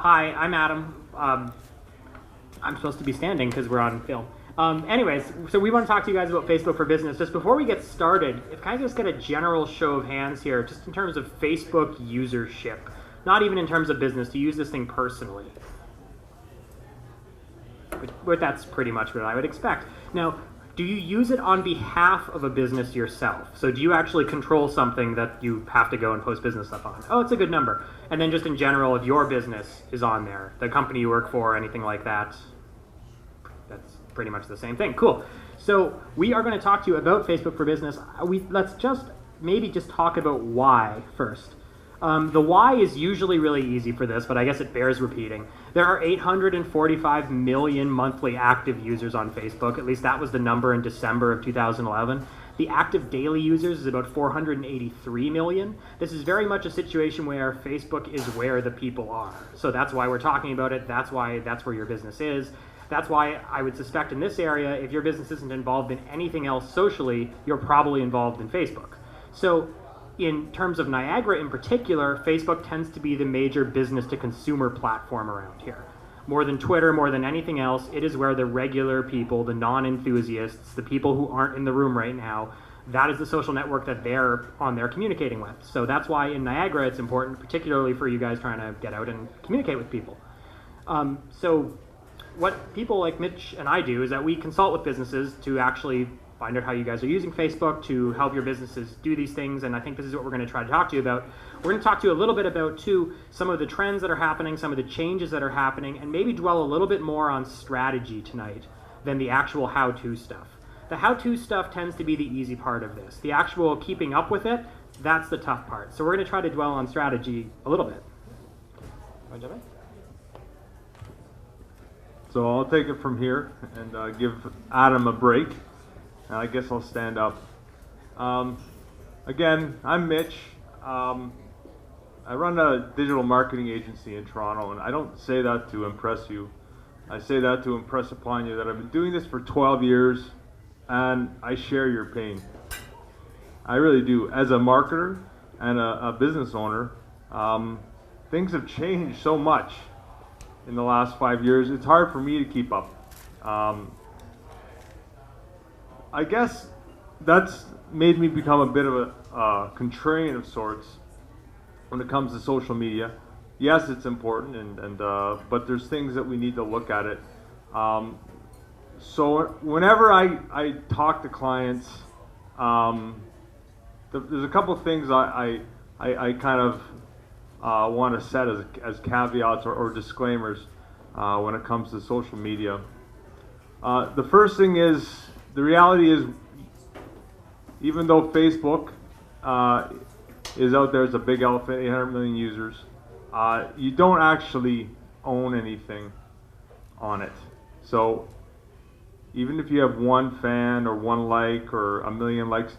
Hi, I'm Adam. I'm supposed to be standing because we're on film. Anyways, so we want to talk to you guys about Facebook for Business. Just before we get started, if can I just get a general show of hands here, just in terms of Facebook usership, not even in terms of business, to use this thing personally. But that's pretty much what I would expect. Now, do you use it on behalf of a business yourself? So do you actually control something that you have to go and post business stuff on? Oh, it's a good number. And then just in general, if your business is on there, the company you work for, anything like that, that's pretty much the same thing. Cool. So we are going to talk to you about Facebook for Business. Let's just maybe talk about why first. The why is usually really easy for this, but I guess it bears repeating. There are 845 million monthly active users on Facebook. At least that was the number in December of 2011. The active daily users is about 483 million. This is very much a situation where Facebook is where the people are. So that's why we're talking about it. That's why that's where your business is. That's why I would suspect in this area, if your business isn't involved in anything else socially, you're probably involved in Facebook. So in terms of Niagara in particular, Facebook tends to be the major business-to-consumer platform around here. More than Twitter, more than anything else, it is where the regular people, the non-enthusiasts, the people who aren't in the room right now, that is the social network that they're on there communicating with. So that's why in Niagara it's important, particularly for you guys trying to get out and communicate with people. So what people like Mitch and I do is that we consult with businesses to actually find out how you guys are using Facebook to help your businesses do these things, and I think this is what we're going to try to talk to you about. We're going to talk to you a little bit about, too, some of the trends that are happening, some of the changes that are happening, and maybe dwell a little bit more on strategy tonight than the actual how-to stuff. The how-to stuff tends to be the easy part of this. The actual keeping up with it, that's the tough part. So we're going to try to dwell on strategy a little bit. Want to jump in? So I'll take it from here and give Adam a break. I guess I'll stand up. Again, I'm Mitch. I run a digital marketing agency in Toronto, and I don't say that to impress you. I say that to impress upon you that I've been doing this for 12 years, and I share your pain. I really do. As a marketer and a business owner, things have changed so much in the last 5 years. It's hard for me to keep up. I guess that's made me become a bit of a contrarian of sorts when it comes to social media. Yes, it's important, but there's things that we need to look at it. So whenever I talk to clients, there's a couple of things I kind of want to set as caveats or disclaimers when it comes to social media. The first thing is, the reality is, even though Facebook is out there as a big elephant, 800 million users, you don't actually own anything on it. So even if you have one fan or one like or a million likes,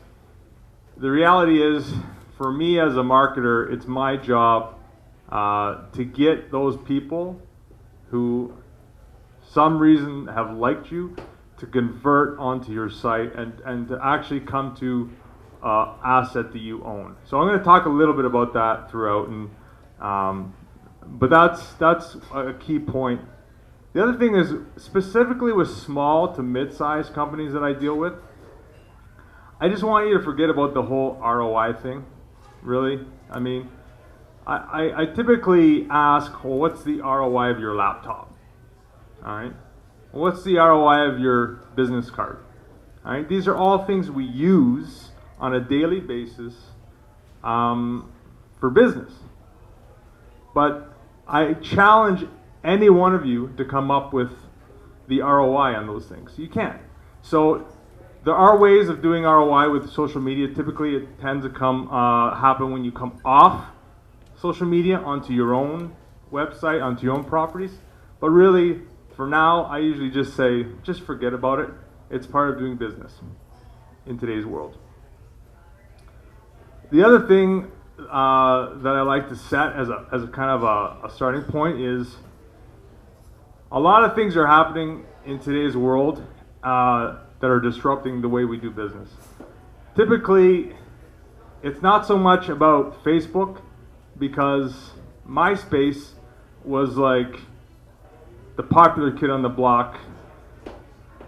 the reality is, for me as a marketer, it's my job to get those people who some reason have liked you to convert onto your site and to actually come to asset that you own. So I'm going to talk a little bit about that throughout, but that's a key point. The other thing is, specifically with small to mid-sized companies that I deal with, I just want you to forget about the whole ROI thing, really. I mean, I typically ask, well, what's the ROI of your laptop? All right. What's the ROI of your business card? All right. These are all things we use on a daily basis for business. But I challenge any one of you to come up with the ROI on those things. You can't. So there are ways of doing ROI with social media. Typically, it tends to happen when you come off social media onto your own website, onto your own properties. But really, for now, I usually just say, just forget about it. It's part of doing business in today's world. The other thing that I like to set as a kind of a starting point is, a lot of things are happening in today's world that are disrupting the way we do business. Typically, it's not so much about Facebook, because MySpace was like the popular kid on the block,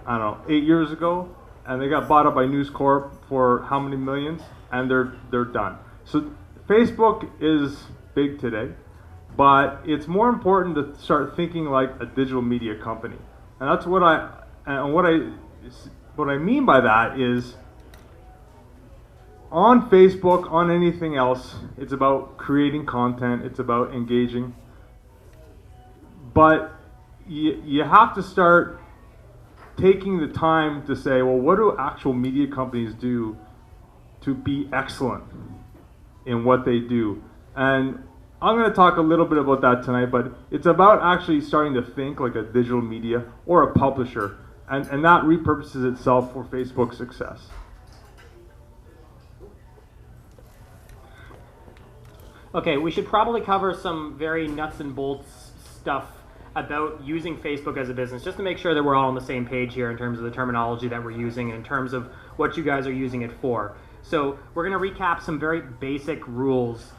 I don't know, 8 years ago, and they got bought up by News Corp for how many millions, and they're done. So Facebook is big today, but it's more important to start thinking like a digital media company, and that's what I mean by that is, on Facebook, on anything else, it's about creating content, it's about engaging. But you have to start taking the time to say, well, what do actual media companies do to be excellent in what they do? And I'm going to talk a little bit about that tonight, but it's about actually starting to think like a digital media or a publisher, and that repurposes itself for Facebook's success. Okay, we should probably cover some very nuts and bolts stuff about using Facebook as a business, just to make sure that we're all on the same page here in terms of the terminology that we're using and in terms of what you guys are using it for. So we're going to recap some very basic rules.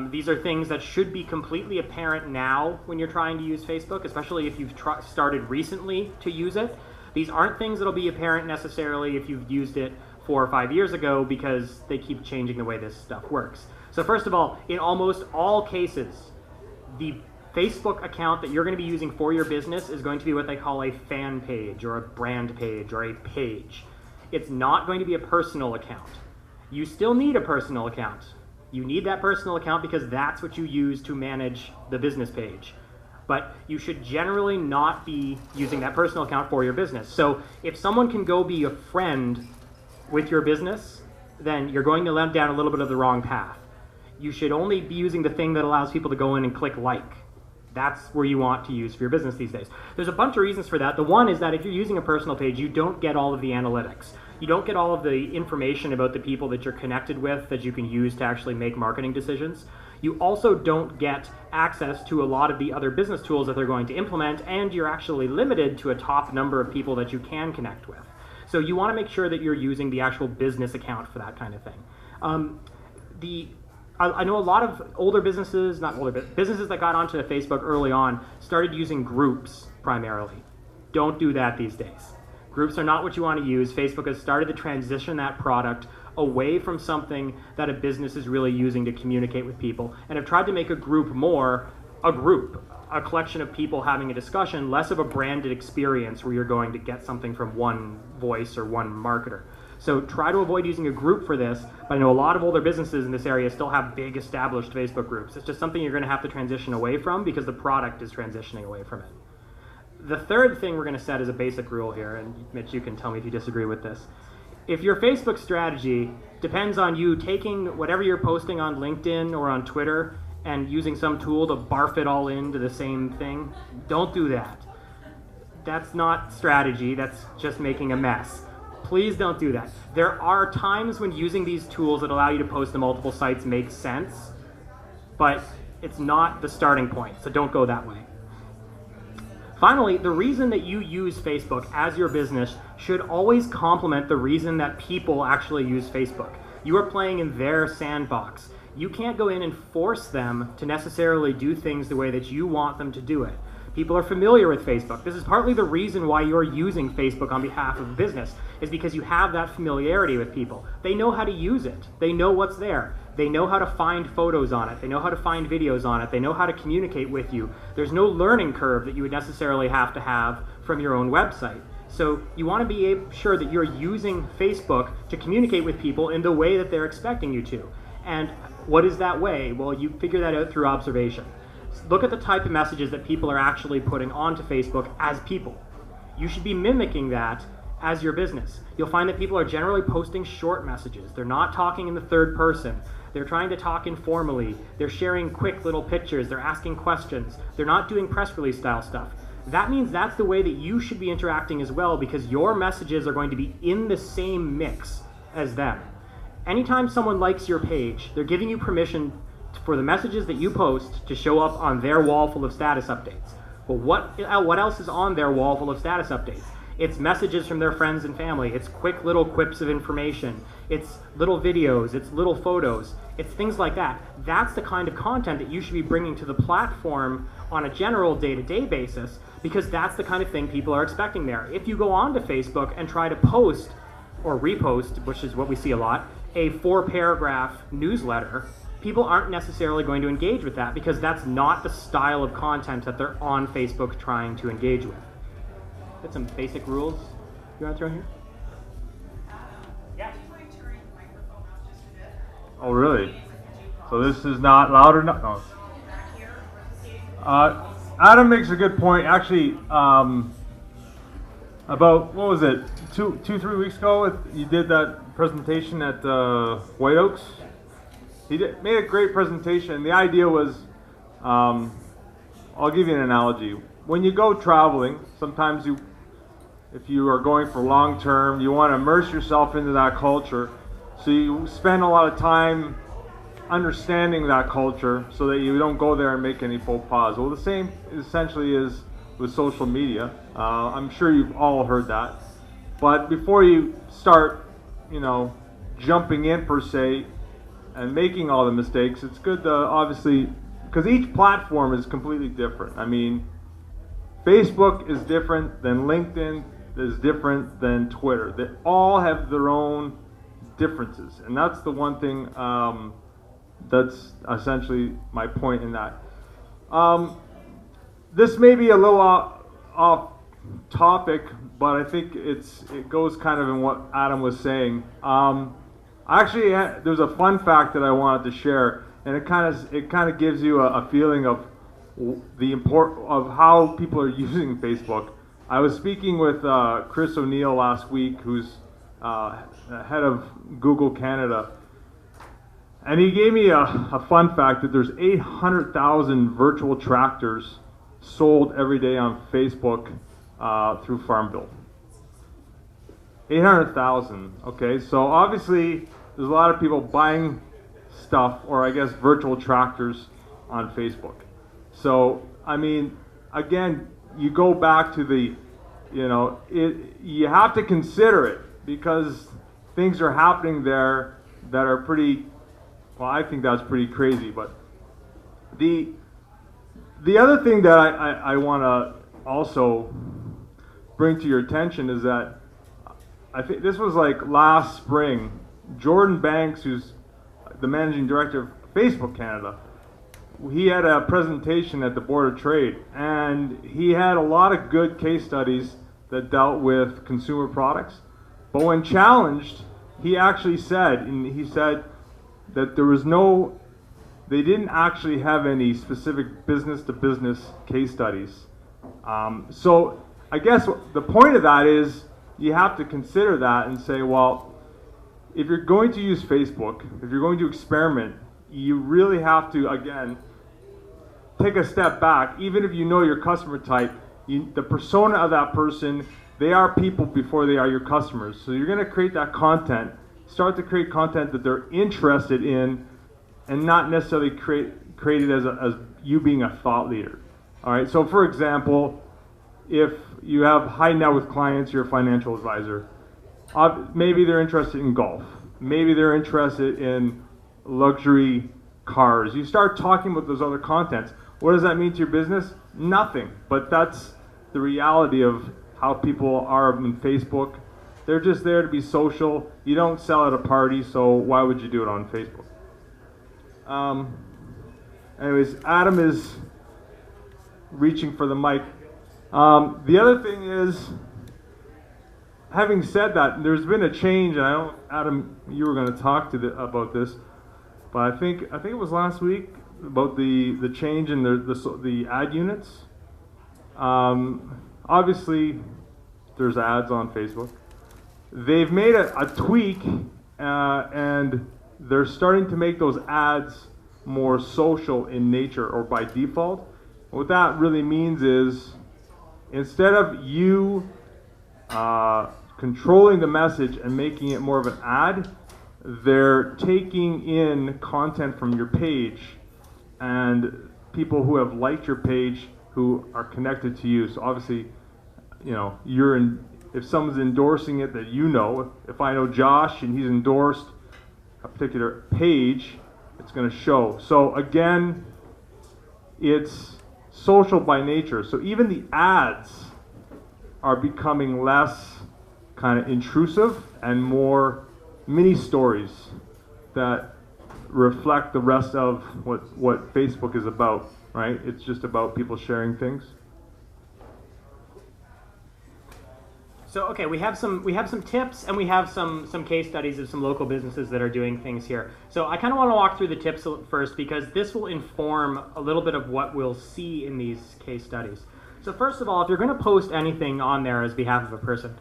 These are things that should be completely apparent now when you're trying to use Facebook, especially if you've started recently to use it. These aren't things that'll be apparent necessarily if you've used it 4 or 5 years ago, because they keep changing the way this stuff works. So first of all, in almost all cases, the Facebook account that you're going to be using for your business is going to be what they call a fan page or a brand page or a page. It's not going to be a personal account. You still need a personal account. You need that personal account because that's what you use to manage the business page. But you should generally not be using that personal account for your business. So if someone can go be a friend with your business, then you're going to land down a little bit of the wrong path. You should only be using the thing that allows people to go in and click like. That's where you want to use for your business these days. There's a bunch of reasons for that. The one is that if you're using a personal page, you don't get all of the analytics. You don't get all of the information about the people that you're connected with that you can use to actually make marketing decisions. You also don't get access to a lot of the other business tools that they're going to implement, and you're actually limited to a top number of people that you can connect with. So you want to make sure that you're using the actual business account for that kind of thing. I know a lot of older businesses, not older, but businesses that got onto Facebook early on started using groups primarily. Don't do that these days. Groups are not what you want to use. Facebook has started to transition that product away from something that a business is really using to communicate with people, and have tried to make a group more a group, a collection of people having a discussion, less of a branded experience where you're going to get something from one voice or one marketer. So try to avoid using a group for this, but I know a lot of older businesses in this area still have big established Facebook groups. It's just something you're going to have to transition away from because the product is transitioning away from it. The third thing we're going to set as a basic rule here, and Mitch, you can tell me if you disagree with this. If your Facebook strategy depends on you taking whatever you're posting on LinkedIn or on Twitter and using some tool to barf it all into the same thing, don't do that. That's not strategy, that's just making a mess. Please don't do that. There are times when using these tools that allow you to post to multiple sites makes sense, but it's not the starting point, so don't go that way. Finally, the reason that you use Facebook as your business should always complement the reason that people actually use Facebook. You are playing in their sandbox. You can't go in and force them to necessarily do things the way that you want them to do it. People are familiar with Facebook. This is partly the reason why you're using Facebook on behalf of a business, is because you have that familiarity with people. They know how to use it. They know what's there. They know how to find photos on it. They know how to find videos on it. They know how to communicate with you. There's no learning curve that you would necessarily have to have from your own website. So you want to be sure that you're using Facebook to communicate with people in the way that they're expecting you to. And what is that way? Well, you figure that out through observation. Look at the type of messages that people are actually putting onto Facebook as people. You should be mimicking that as your business. You'll find that people are generally posting short messages. They're not talking in the third person. They're trying to talk informally. They're sharing quick little pictures. They're asking questions. They're not doing press release style stuff. That means that's the way that you should be interacting as well, because your messages are going to be in the same mix as them. Anytime someone likes your page, they're giving you permission for the messages that you post to show up on their wall full of status updates. Well, what else is on their wall full of status updates? It's messages from their friends and family. It's quick little quips of information. It's little videos. It's little photos. It's things like that. That's the kind of content that you should be bringing to the platform on a general day-to-day basis, because that's the kind of thing people are expecting there. If you go on to Facebook and try to post or repost, which is what we see a lot, a 4-paragraph newsletter, people aren't necessarily going to engage with that because that's not the style of content that they're on Facebook trying to engage with. Got some basic rules you want to throw here? Yeah. Oh, really? So this is not loud or not? No. Adam makes a good point. Actually, about, what was it, 3 weeks ago, you did that presentation at White Oaks. He made a great presentation. The idea was, I'll give you an analogy. When you go traveling, sometimes if you are going for long term, you want to immerse yourself into that culture. So you spend a lot of time understanding that culture so that you don't go there and make any faux pas. Well, the same essentially is with social media. I'm sure you've all heard that. But before you start, jumping in per se and making all the mistakes, it's good to obviously, because each platform is completely different. I mean, Facebook is different than LinkedIn, is different than Twitter. They all have their own differences, and that's the one thing that's essentially my point in that. This may be a little off topic, but I think it goes kind of in what Adam was saying. Actually, there's a fun fact that I wanted to share, and it kind of gives you a feeling of the import of how people are using Facebook. I was speaking with Chris O'Neill last week, who's head of Google Canada, and he gave me a fun fact that there's 800,000 virtual tractors sold every day on Facebook through Farmville. 800,000. Okay, so obviously there's a lot of people buying stuff, or I guess virtual tractors, on Facebook. So I mean, again, you go back to the, you have to consider it, because things are happening there that are pretty, well, I think that's pretty crazy. But the other thing that I want to also bring to your attention is that I think this was like last spring. Jordan Banks, who's the managing director of Facebook Canada, he had a presentation at the Board of Trade, and he had a lot of good case studies that dealt with consumer products. But when challenged, he actually said, that they didn't actually have any specific business-to-business case studies. So I guess the point of that is you have to consider that and say, well, if you're going to use Facebook, if you're going to experiment, you really have to, again, take a step back. Even if you know your customer type, the persona of that person, they are people before they are your customers. So you're going to create that content. Start to create content that they're interested in, and not necessarily create it as you being a thought leader. All right. So for example, if you have high net worth clients, you're a financial advisor. Maybe they're interested in golf. Maybe they're interested in luxury cars. You start talking about those other contents. What does that mean to your business? Nothing. But that's the reality of how people are on Facebook. They're just there to be social. You don't sell at a party, so why would you do it on Facebook? Anyways, Adam is reaching for the mic. The other thing is, having said that, there's been a change, and I don't, Adam, you were going to talk about this, but I think it was last week about the change in the ad units. Obviously, there's ads on Facebook. They've made a tweak, and they're starting to make those ads more social in nature, or by default. What that really means is, instead of you controlling the message and making it more of an ad, they're taking in content from your page and people who have liked your page who are connected to you. So obviously, you're if someone's endorsing it that you know, if I know Josh and he's endorsed a particular page, it's going to show. So again, it's social by nature. So even the ads are becoming less kind of intrusive and more mini stories that reflect the rest of what Facebook is about, right? It's just about people sharing things. So okay, we have some tips, and we have some case studies of some local businesses that are doing things here. So I kind of want to walk through the tips first, because this will inform a little bit of what we'll see in these case studies. So first of all, if you're going to post anything on there as behalf of a person,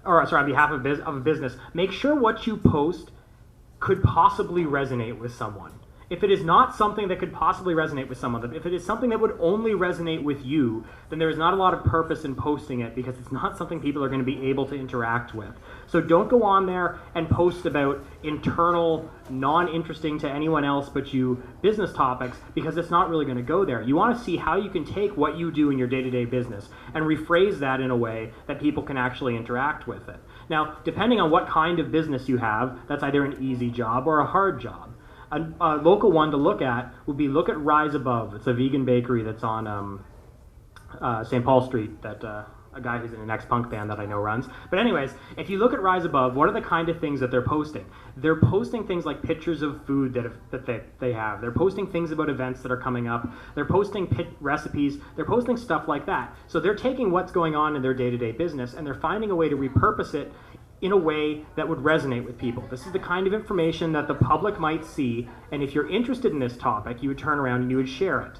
or sorry, on behalf of a business, make sure what you post could possibly resonate with someone. If it is not something that could possibly resonate with someone, if it is something that would only resonate with you, then there is not a lot of purpose in posting it, because it's not something people are going to be able to interact with. So don't go on there and post about internal, non-interesting to anyone else but you business topics, because it's not really going to go there. You want to see how you can take what you do in your day-to-day business and rephrase that in a way that people can actually interact with it. Now, depending on what kind of business you have, that's either an easy job or a hard job. A local one to look at would be look at Rise Above. It's a vegan bakery that's on St. Paul Street that a guy who's in an ex-punk band that I know runs. But anyways, if you look at Rise Above, what are the kind of things that they're posting? They're posting things like pictures of food that they have. They're posting things about events that are coming up. They're posting recipes. They're posting stuff like that. So they're taking what's going on in their day-to-day business, and they're finding a way to repurpose it in a way that would resonate with people. This is the kind of information that the public might see, and if you're interested in this topic, you would turn around and you would share it.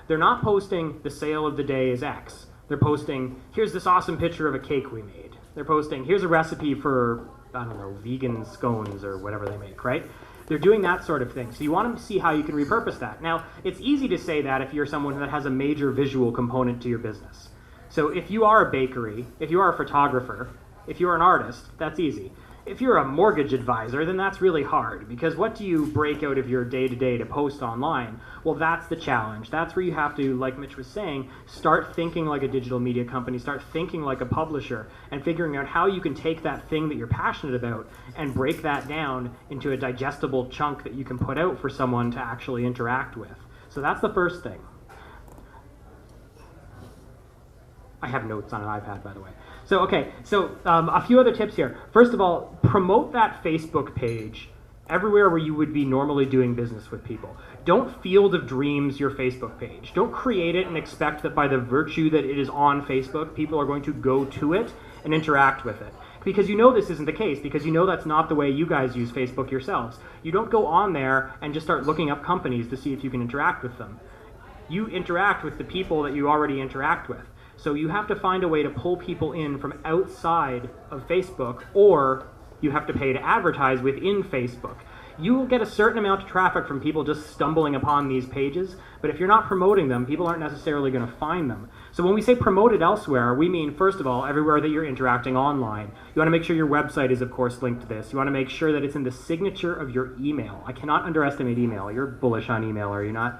They're not posting the sale of the day is X. They're posting, here's this awesome picture of a cake we made. They're posting, here's a recipe for, I don't know, vegan scones or whatever they make, right? They're doing that sort of thing. So you want them to see how you can repurpose that. Now, it's easy to say that if you're someone that has a major visual component to your business. So if you are a bakery, if you are a photographer, if you're an artist, that's easy. If you're a mortgage advisor, then that's really hard, because what do you break out of your day-to-day to post online? Well, that's the challenge. That's where you have to, like Mitch was saying, start thinking like a digital media company, start thinking like a publisher, and figuring out how you can take that thing that you're passionate about and break that down into a digestible chunk that you can put out for someone to actually interact with. So that's the first thing. I have notes on an iPad, by the way. So, okay, a few other tips here. First of all, promote that Facebook page everywhere where you would be normally doing business with people. Don't Field of Dreams your Facebook page. Don't create it and expect that by the virtue that it is on Facebook, people are going to go to it and interact with it. Because you know this isn't the case, because you know that's not the way you guys use Facebook yourselves. You don't go on there and just start looking up companies to see if you can interact with them. You interact with the people that you already interact with. So you have to find a way to pull people in from outside of Facebook, or you have to pay to advertise within Facebook. You will get a certain amount of traffic from people just stumbling upon these pages, but if you're not promoting them, people aren't necessarily going to find them. So when we say promote it elsewhere, we mean, first of all, everywhere that you're interacting online. You want to make sure your website is, of course, linked to this. You want to make sure that it's in the signature of your email. I cannot underestimate email. You're bullish on email, are you not?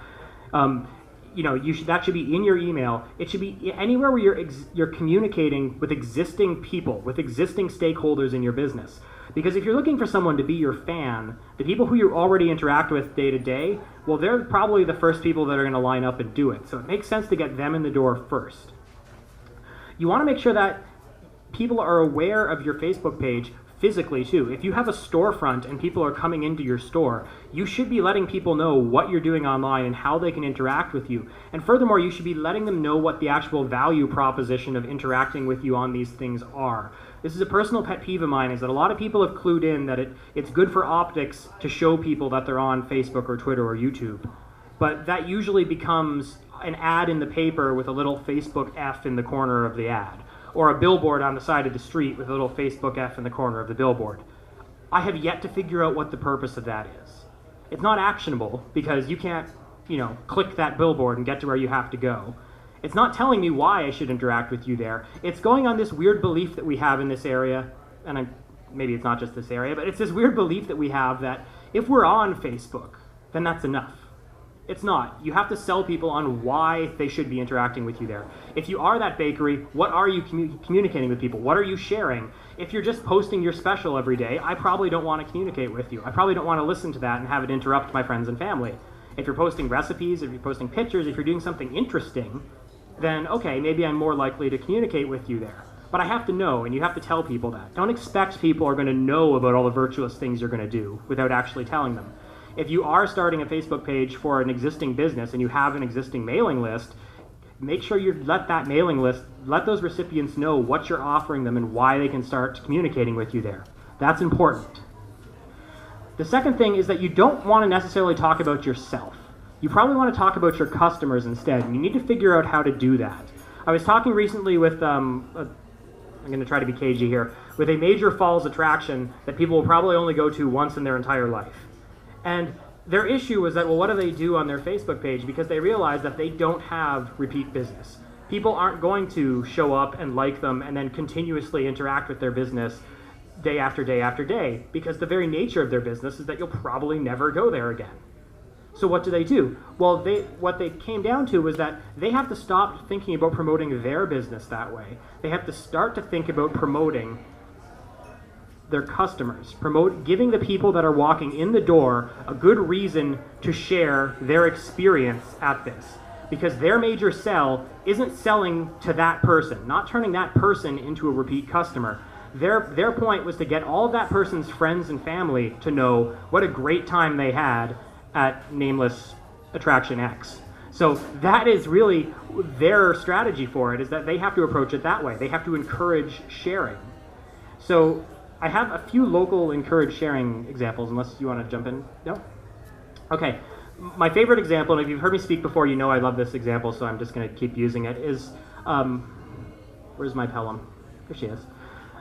That should be in your email. It should be anywhere where you're communicating with existing people, with existing stakeholders in your business. Because if you're looking for someone to be your fan, the people who you already interact with day to day, well, they're probably the first people that are going to line up and do it. So it makes sense to get them in the door first. You want to make sure that people are aware of your Facebook page physically too. If you have a storefront and people are coming into your store, you should be letting people know what you're doing online and how they can interact with you. And furthermore, you should be letting them know what the actual value proposition of interacting with you on these things are. This is a personal pet peeve of mine, is that a lot of people have clued in that it's good for optics to show people that they're on Facebook or Twitter or YouTube. But that usually becomes an ad in the paper with a little Facebook F in the corner of the ad, or a billboard on the side of the street with a little Facebook F in the corner of the billboard. I have yet to figure out what the purpose of that is. It's not actionable, because you can't, click that billboard and get to where you have to go. It's not telling me why I should interact with you there. It's going on this weird belief that we have in this area, and maybe it's not just this area, but it's this weird belief that we have that if we're on Facebook, then that's enough. It's not. You have to sell people on why they should be interacting with you there. If you are that bakery, what are you communicating with people? What are you sharing? If you're just posting your special every day, I probably don't want to communicate with you. I probably don't want to listen to that and have it interrupt my friends and family. If you're posting recipes, if you're posting pictures, if you're doing something interesting, then okay, maybe I'm more likely to communicate with you there. But I have to know, and you have to tell people that. Don't expect people are going to know about all the virtuous things you're going to do without actually telling them. If you are starting a Facebook page for an existing business and you have an existing mailing list, make sure you let that mailing list, let those recipients know what you're offering them and why they can start communicating with you there. That's important. The second thing is that you don't want to necessarily talk about yourself. You probably want to talk about your customers instead, and you need to figure out how to do that. I was talking recently with, I'm going to try to be cagey here, with a major falls attraction that people will probably only go to once in their entire life. And their issue was that, well, what do they do on their Facebook page? Because they realize that they don't have repeat business. People aren't going to show up and like them and then continuously interact with their business day after day after day, because the very nature of their business is that you'll probably never go there again. So what do? Well, what they came down to was that they have to stop thinking about promoting their business that way. They have to start to think about promoting their customers, giving the people that are walking in the door a good reason to share their experience at this. Because their major sell isn't selling to that person, not turning that person into a repeat customer. Their point was to get all of that person's friends and family to know what a great time they had at nameless attraction X. So that is really their strategy for it, is that they have to approach it that way. They have to encourage sharing. So I have a few local encourage sharing examples, unless you want to jump in. No? Okay. My favorite example, and if you've heard me speak before, you know I love this example, so I'm just going to keep using it, is, where's my Pelham? Here she is.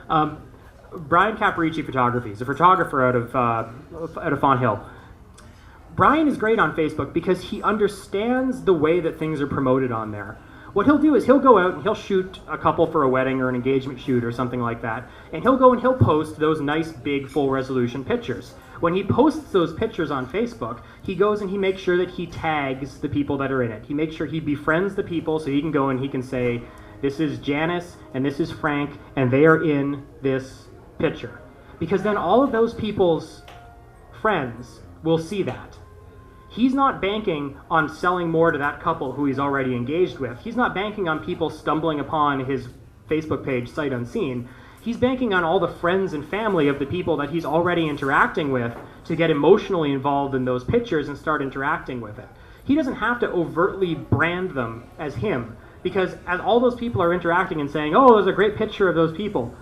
Brian Caparici Photography. He's a photographer out of Fawn Hill. Brian is great on Facebook because he understands the way that things are promoted on there. What he'll do is he'll go out and he'll shoot a couple for a wedding or an engagement shoot or something like that, and he'll go and he'll post those nice big full resolution pictures. When he posts those pictures on Facebook, he goes and he makes sure that he tags the people that are in it. He makes sure he befriends the people so he can go and he can say, this is Janice and this is Frank and they are in this picture. Because then all of those people's friends will see that. He's not banking on selling more to that couple who he's already engaged with. He's not banking on people stumbling upon his Facebook page sight unseen. He's banking on all the friends and family of the people that he's already interacting with to get emotionally involved in those pictures and start interacting with it. He doesn't have to overtly brand them as him, because as all those people are interacting and saying, oh, there's a great picture of those people,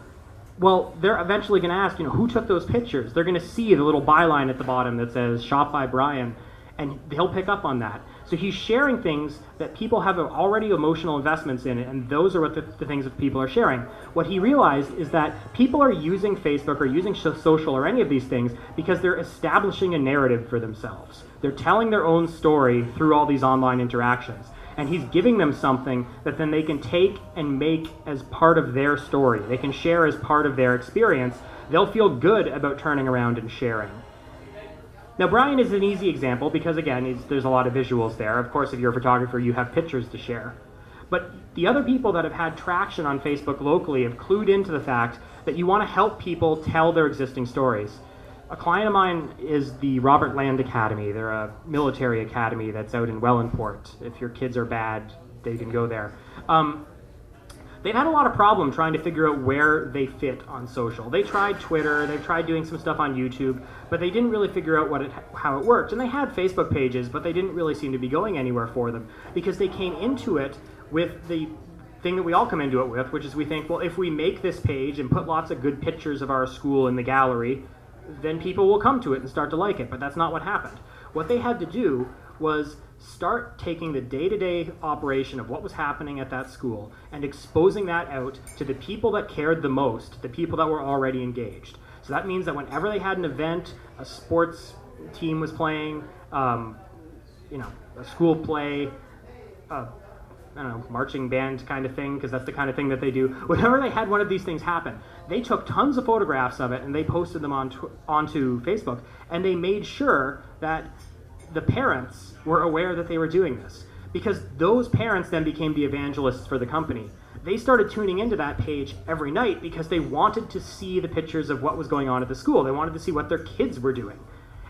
well, they're eventually going to ask, who took those pictures? They're going to see the little byline at the bottom that says, shop by Brian, and he'll pick up on that. So he's sharing things that people have already emotional investments in, and those are what the things that people are sharing. What he realized is that people are using Facebook or using social or any of these things because they're establishing a narrative for themselves. They're telling their own story through all these online interactions. And he's giving them something that then they can take and make as part of their story. They can share as part of their experience. They'll feel good about turning around and sharing. Now, Brian is an easy example because, again, there's a lot of visuals there. Of course, if you're a photographer, you have pictures to share. But the other people that have had traction on Facebook locally have clued into the fact that you want to help people tell their existing stories. A client of mine is the Robert Land Academy. They're a military academy that's out in Wellandport. If your kids are bad, they can go there. They've had a lot of problem trying to figure out where they fit on social. They tried Twitter, they've tried doing some stuff on YouTube, but they didn't really figure out how it worked. And they had Facebook pages, but they didn't really seem to be going anywhere for them because they came into it with the thing that we all come into it with, which is we think, well, if we make this page and put lots of good pictures of our school in the gallery, then people will come to it and start to like it. But that's not what happened. What they had to do was start taking the day-to-day operation of what was happening at that school and exposing that out to the people that cared the most, the people that were already engaged. So that means that whenever they had an event, a sports team was playing, a school play, marching band kind of thing, because that's the kind of thing that they do. Whenever they had one of these things happen, they took tons of photographs of it and they posted them onto Facebook, and they made sure that the parents were aware that they were doing this, because those parents then became the evangelists for the company. They started tuning into that page every night because they wanted to see the pictures of what was going on at the school. They wanted to see what their kids were doing.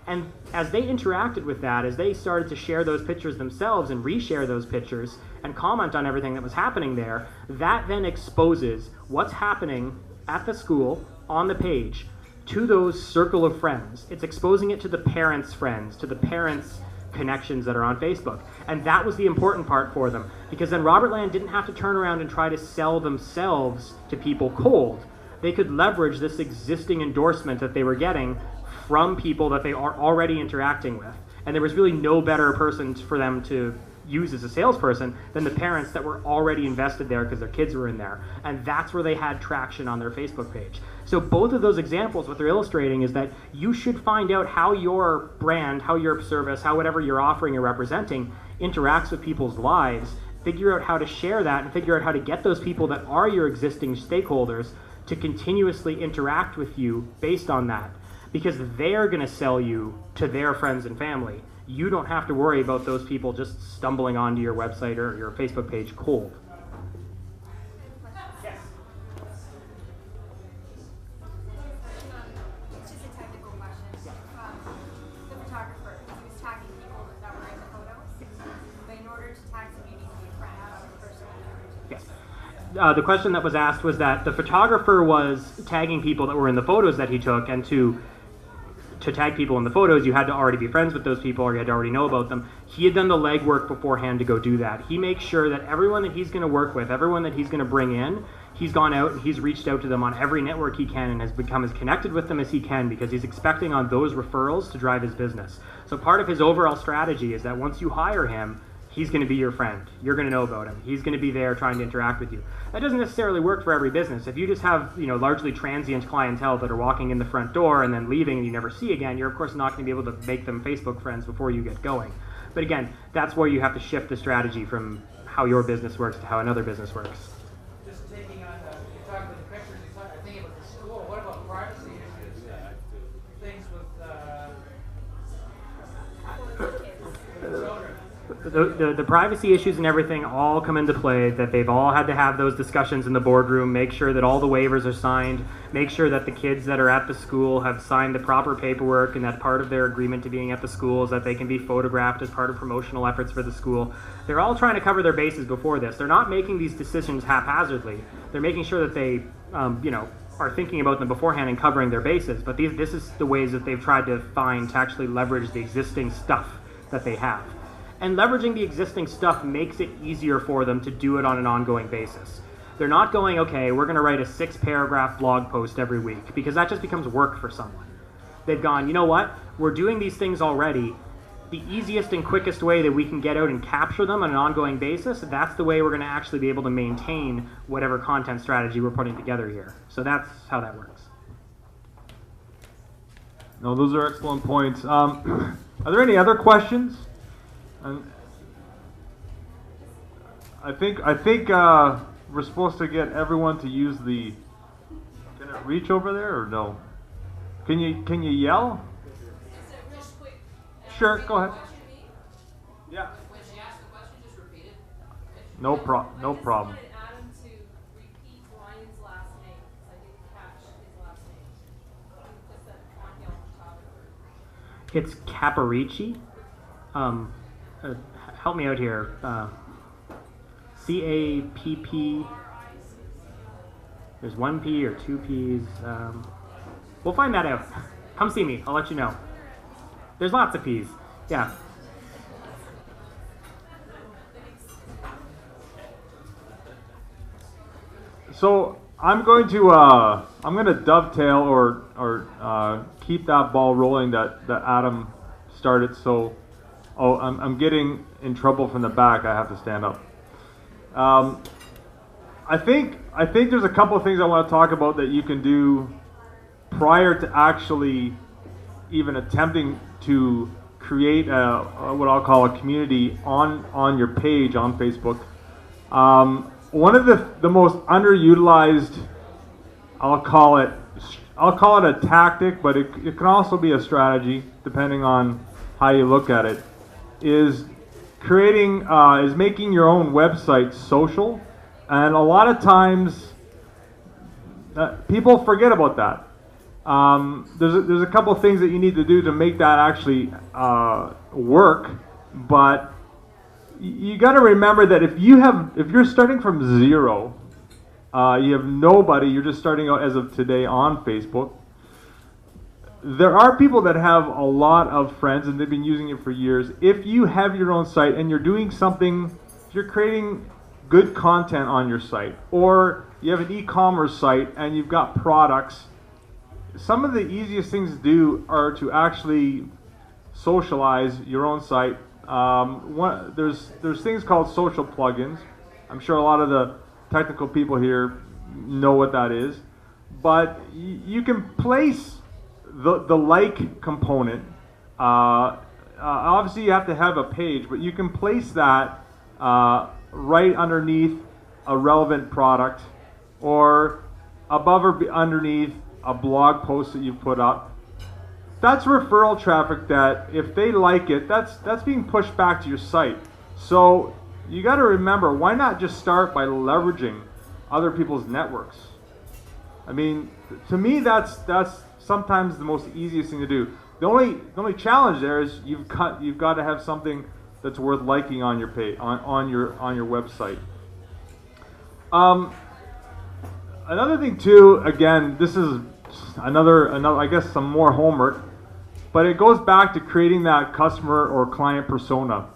And as they interacted with that, as they started to share those pictures themselves and reshare those pictures and comment on everything that was happening there, that then exposes what's happening at the school on the page to those circle of friends. It's exposing it to the parents' friends, to the parents' connections that are on Facebook. And that was the important part for them, because then Robert Land didn't have to turn around and try to sell themselves to people cold. They could leverage this existing endorsement that they were getting from people that they are already interacting with. And there was really no better person for them to use as a salesperson than the parents that were already invested there because their kids were in there. And that's where they had traction on their Facebook page. So both of those examples, what they're illustrating is that you should find out how your brand, how your service, how whatever you're offering or representing interacts with people's lives, figure out how to share that, and figure out how to get those people that are your existing stakeholders to continuously interact with you based on that, because they're going to sell you to their friends and family. You don't have to worry about those people just stumbling onto your website or your Facebook page cold. Yes. It's just a technical question. The photographer, he was tagging people that were in the photos, but in order to tag them, you need to be a friend of the person. Yes. The question that was asked was that the photographer was tagging people that were in the photos that he took, and to tag people in the photos, you had to already be friends with those people or you had to already know about them. He had done the legwork beforehand to go do that. He makes sure that everyone that he's going to work with, everyone that he's going to bring in, he's gone out and he's reached out to them on every network he can and has become as connected with them as he can, because he's expecting on those referrals to drive his business. So part of his overall strategy is that once you hire him, he's going to be your friend. You're going to know about him. He's going to be there trying to interact with you. That doesn't necessarily work for every business. If you just have, largely transient clientele that are walking in the front door and then leaving and you never see again, you're of course not going to be able to make them Facebook friends before you get going. But again, that's where you have to shift the strategy from how your business works to how another business works. Just taking on, you're talking about the pictures, I'm thinking about the school. What about privacy issues? Things with children. The privacy issues and everything all come into play, that they've all had to have those discussions in the boardroom, make sure that all the waivers are signed, make sure that the kids that are at the school have signed the proper paperwork, and that part of their agreement to being at the school is that they can be photographed as part of promotional efforts for the school. They're all trying to cover their bases before this. They're not making these decisions haphazardly. They're making sure that they, are thinking about them beforehand and covering their bases. But this is the ways that they've tried to find to actually leverage the existing stuff that they have. And leveraging the existing stuff makes it easier for them to do it on an ongoing basis. They're not going, okay, we're going to write a 6-paragraph blog post every week, because that just becomes work for someone. They've gone, you know what, we're doing these things already. The easiest and quickest way that we can get out and capture them on an ongoing basis, that's the way we're going to actually be able to maintain whatever content strategy we're putting together here. So that's how that works. No, those are excellent points. Are there any other questions? I think we're supposed to get everyone to use the. Can it reach over there or no? Can you yell? Just a real quick. Sure, go ahead. Yeah. When she asked the question, just repeat it. No problem. I just wanted Adam to repeat Ryan's last name, because I didn't catch his last name. Just that on here on top of it. It's Caparici. Help me out here. C-A-P-P. There's one P or two P's. We'll find that out. Come see me. I'll let you know. There's lots of P's. Yeah. So I'm going to dovetail or keep that ball rolling that Adam started. So, I'm getting in trouble from the back. I have to stand up. I think there's a couple of things I want to talk about that you can do prior to actually even attempting to create what I'll call a community on your page on Facebook. One of the most underutilized, I'll call it a tactic, but it can also be a strategy depending on how you look at it, is is making your own website social, and a lot of times people forget about that. There's a couple of things that you need to do to make that actually work, but you got to remember that if you're starting from zero, you have nobody, you're just starting out as of today on Facebook. There are people that have a lot of friends and they've been using it for years. If you have your own site and you're doing something, if you're creating good content on your site, or you have an e-commerce site and you've got products, some of the easiest things to do are to actually socialize your own site. There's things called social plugins. I'm sure a lot of the technical people here know what that is, but you can place the like component. Obviously you have to have a page, but you can place that right underneath a relevant product, or above or underneath a blog post that you've put up. That's referral traffic that if they like it, that's being pushed back to your site. So you got to remember, why not just start by leveraging other people's networks? I mean, to me, that's sometimes the most easiest thing to do. The only challenge there is you've got to have something that's worth liking on your page, on your website. Another thing too, again, this is another I guess some more homework, but it goes back to creating that customer or client persona.